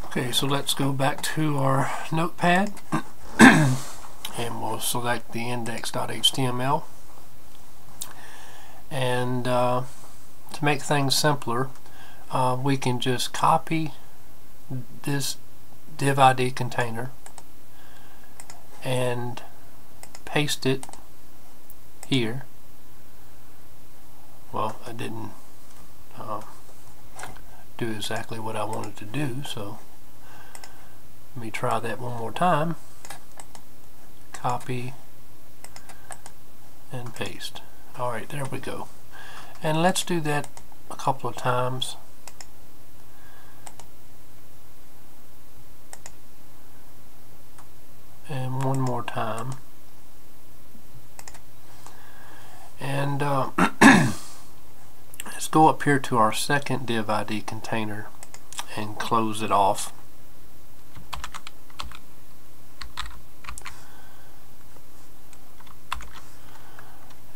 Okay, so let's go back to our notepad and we'll select the index.html, and to make things simpler, we can just copy this div ID container and paste it here. Well, I didn't do exactly what I wanted to do, so let me try that one more time. Copy and paste. Alright, there we go. And let's do that a couple of times. And one more time. And let's go up here to our second div ID container and close it off.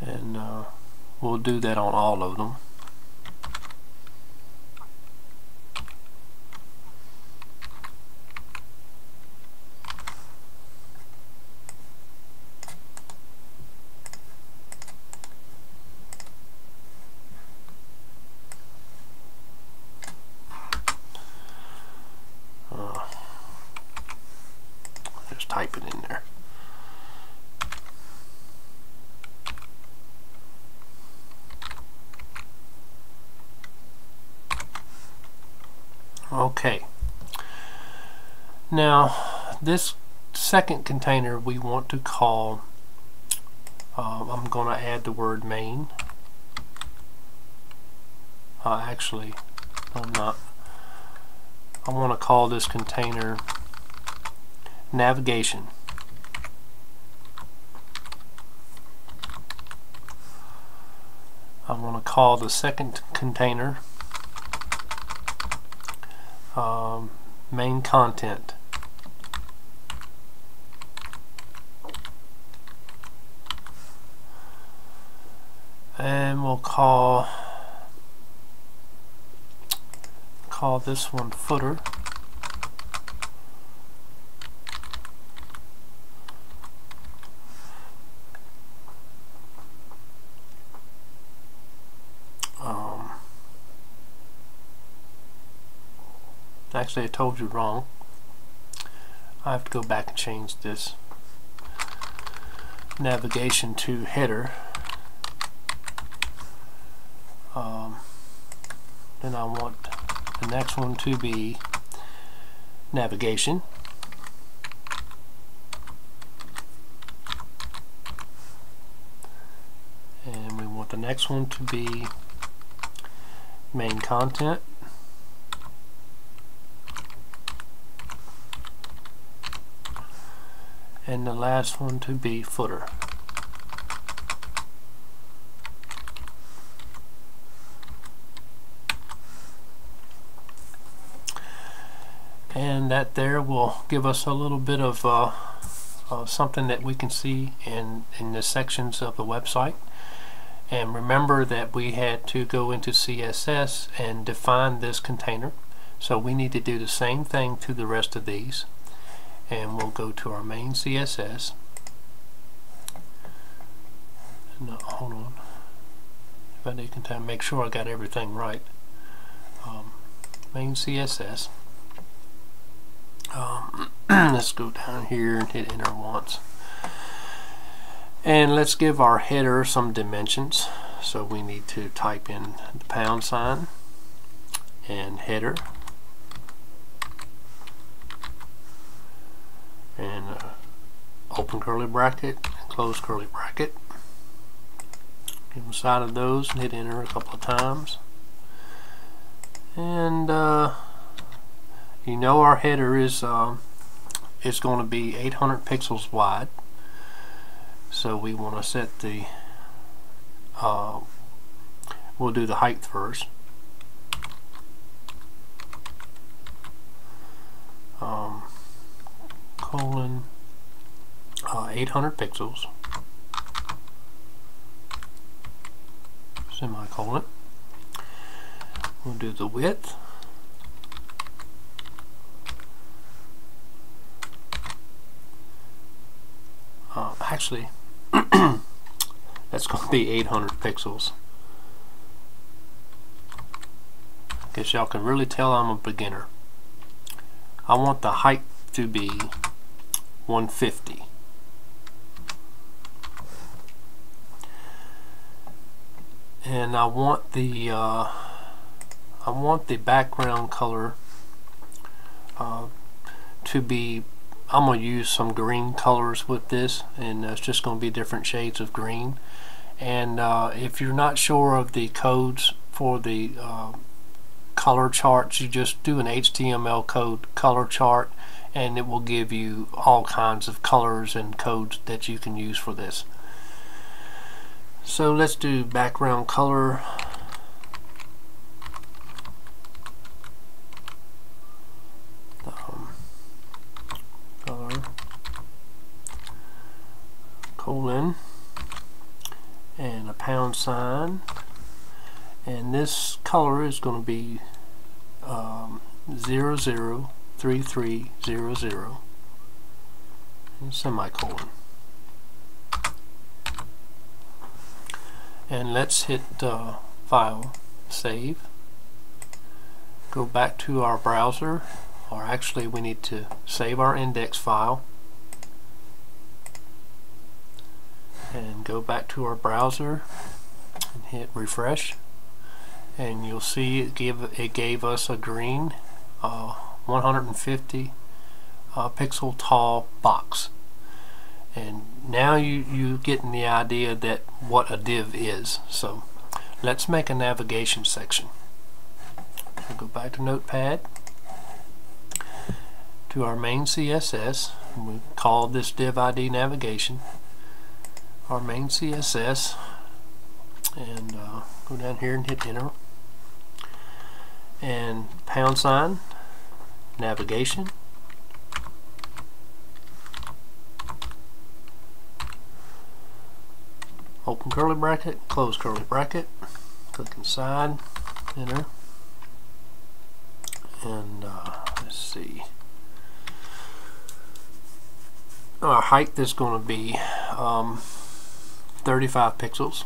And we'll do that on all of them. Just type it in there. Okay, now this second container we want to call, I'm going to add the word main. Actually, I'm not. I want to call this container navigation. I want to call the second container main content. And we'll call this one footer. Actually, I told you wrong. I have to go back and change this navigation to header. Then I want the next one to be navigation. And we want the next one to be main content. And the last one to be footer. And that there will give us a little bit of something that we can see in the sections of the website. And remember that we had to go into CSS and define this container, so we need to do the same thing to the rest of these. And we'll go to our main CSS. No, hold on. If I can make sure I got everything right. Main CSS. Let's go down here and hit enter once. And let's give our header some dimensions. So we need to type in the £sign and header. And open curly bracket and close curly bracket. Give inside of those and hit enter a couple of times. And you know our header is going to be 800 pixels wide. So we want to set the we'll do the height first. Colon 800 pixels, semicolon. We'll do the width actually that's going to be 800 pixels. Guess y'all can really tell I'm a beginner. I want the height to be 150. And I want the background color to be, I'm going to use some green colors with this, and it's just going to be different shades of green. And if you're not sure of the codes for the color charts, you just do an HTML code color chart, and it will give you all kinds of colors and codes that you can use for this. So let's do background color. Color colon and a pound sign, and this color is going to be 003300 and semicolon. And let's hit File, Save, go back to our browser, or actually we need to save our index file, and go back to our browser and hit refresh, and you'll see it gave us a green 150 pixel tall box. And now you getting the idea that what a div is. So let's make a navigation section. So go back to Notepad, to our main CSS, and we call this div ID navigation. Our main CSS, and go down here and hit enter, and pound sign navigation, open curly bracket, close curly bracket, click inside, enter, and let's see, our height is going to be 35 pixels.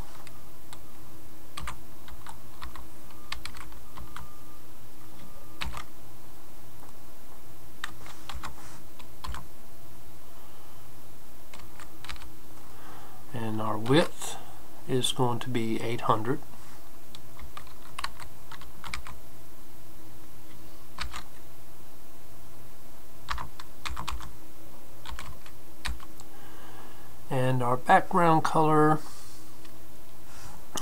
And our width is going to be 800. And our background color,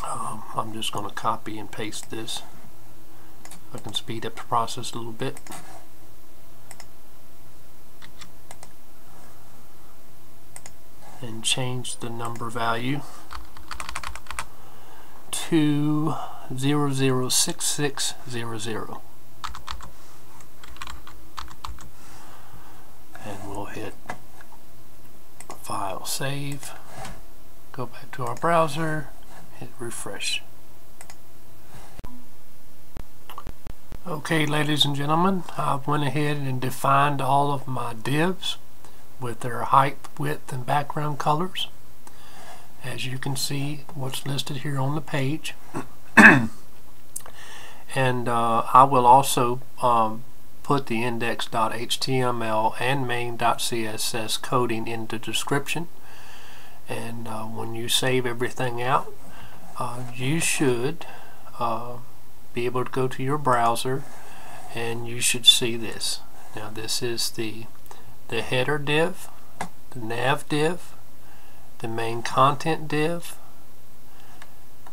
I'm just going to copy and paste this. I can speed up the process a little bit. And change the number value to 006600. And we'll hit File, Save, go back to our browser, hit refresh. Okay, ladies and gentlemen, I went ahead and defined all of my divs with their height, width, and background colors. As you can see, what's listed here on the page. And I will also put the index.html and main.css coding in the description. And when you save everything out, you should be able to go to your browser, and you should see this. Now this is the header div, the nav div, the main content div,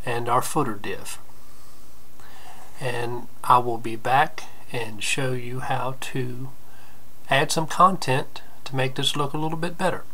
and our footer div. And I will be back and show you how to add some content to make this look a little bit better.